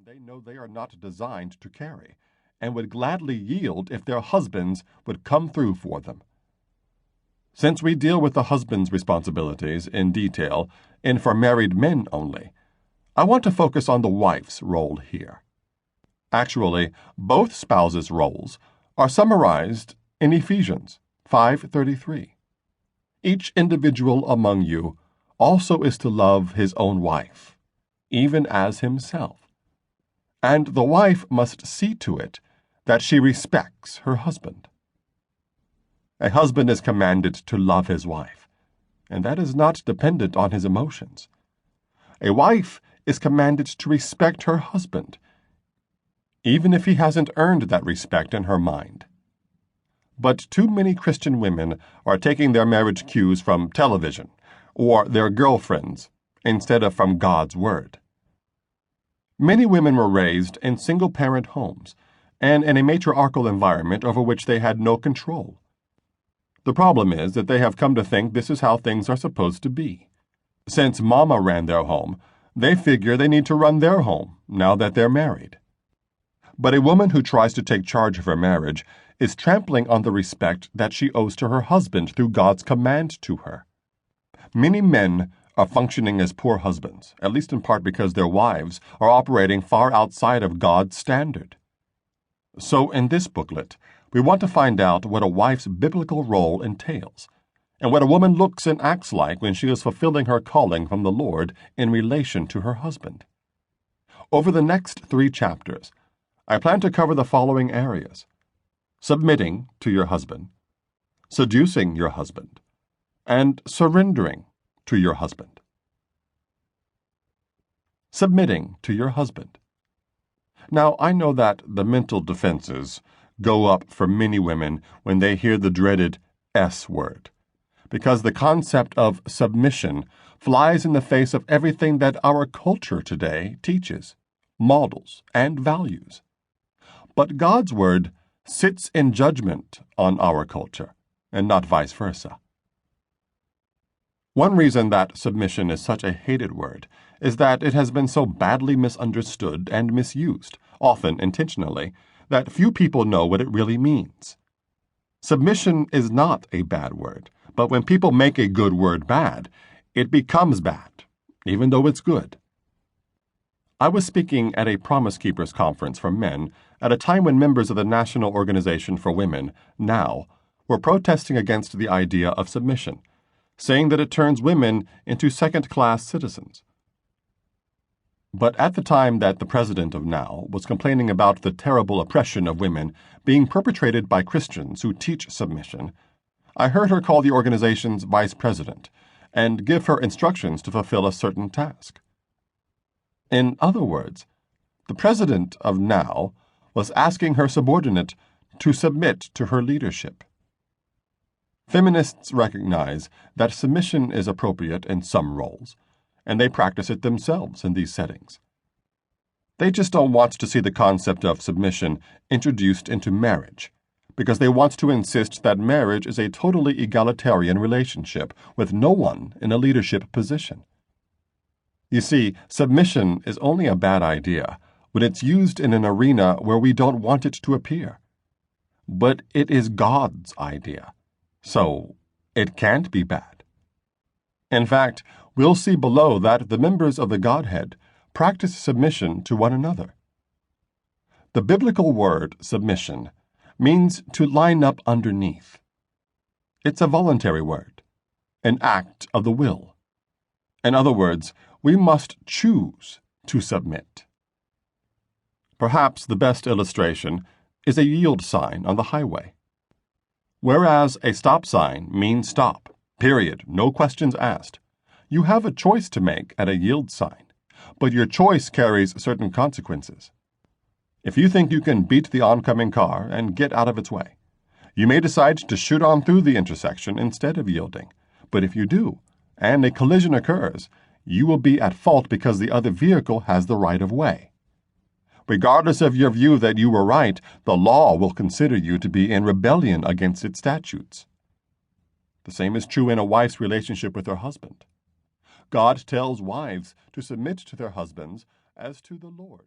they know they are not designed to carry, and would gladly yield if their husbands would come through for them. Since we deal with the husband's responsibilities in detail and for married men only, I want to focus on the wife's role here. Actually, both spouses' roles are summarized in Ephesians 5:33. Each individual among you also is to love his own wife, even as himself. And the wife must see to it that she respects her husband. A husband is commanded to love his wife, and that is not dependent on his emotions. A wife is commanded to respect her husband, even if he hasn't earned that respect in her mind. But too many Christian women are taking their marriage cues from television or their girlfriends instead of from God's Word. Many women were raised in single-parent homes and in a matriarchal environment over which they had no control. The problem is that they have come to think this is how things are supposed to be. Since Mama ran their home, they figure they need to run their home now that they're married. But a woman who tries to take charge of her marriage is trampling on the respect that she owes to her husband through God's command to her. Many men are functioning as poor husbands, at least in part because their wives are operating far outside of God's standard. So in this booklet, we want to find out what a wife's biblical role entails, and what a woman looks and acts like when she is fulfilling her calling from the Lord in relation to her husband. Over the next 3 chapters, I plan to cover the following areas: submitting to your husband, seducing your husband, and surrendering to your husband. Submitting to your husband. Now, I know that the mental defenses go up for many women when they hear the dreaded S word, because the concept of submission flies in the face of everything that our culture today teaches, models, and values. But God's Word sits in judgment on our culture, and not vice versa. One reason that submission is such a hated word is that it has been so badly misunderstood and misused, often intentionally, that few people know what it really means. Submission is not a bad word, but when people make a good word bad, it becomes bad, even though it's good. I was speaking at a Promise Keepers conference for men at a time when members of the National Organization for Women, NOW, were protesting against the idea of submission, saying that it turns women into second-class citizens. But at the time that the president of NOW was complaining about the terrible oppression of women being perpetrated by Christians who teach submission, I heard her call the organization's vice president and give her instructions to fulfill a certain task. In other words, the president of NOW was asking her subordinate to submit to her leadership. Feminists recognize that submission is appropriate in some roles, and they practice it themselves in these settings. They just don't want to see the concept of submission introduced into marriage, because they want to insist that marriage is a totally egalitarian relationship with no one in a leadership position. You see, submission is only a bad idea when it's used in an arena where we don't want it to appear. But it is God's idea, so it can't be bad. In fact, we'll see below that the members of the Godhead practice submission to one another. The biblical word submission means to line up underneath. It's a voluntary word, an act of the will. In other words, we must choose to submit. Perhaps the best illustration is a yield sign on the highway. Whereas a stop sign means stop, period, no questions asked, you have a choice to make at a yield sign, but your choice carries certain consequences. If you think you can beat the oncoming car and get out of its way, you may decide to shoot on through the intersection instead of yielding. But if you do, and a collision occurs, you will be at fault because the other vehicle has the right of way. Regardless of your view that you were right, the law will consider you to be in rebellion against its statutes. The same is true in a wife's relationship with her husband. God tells wives to submit to their husbands as to the Lord.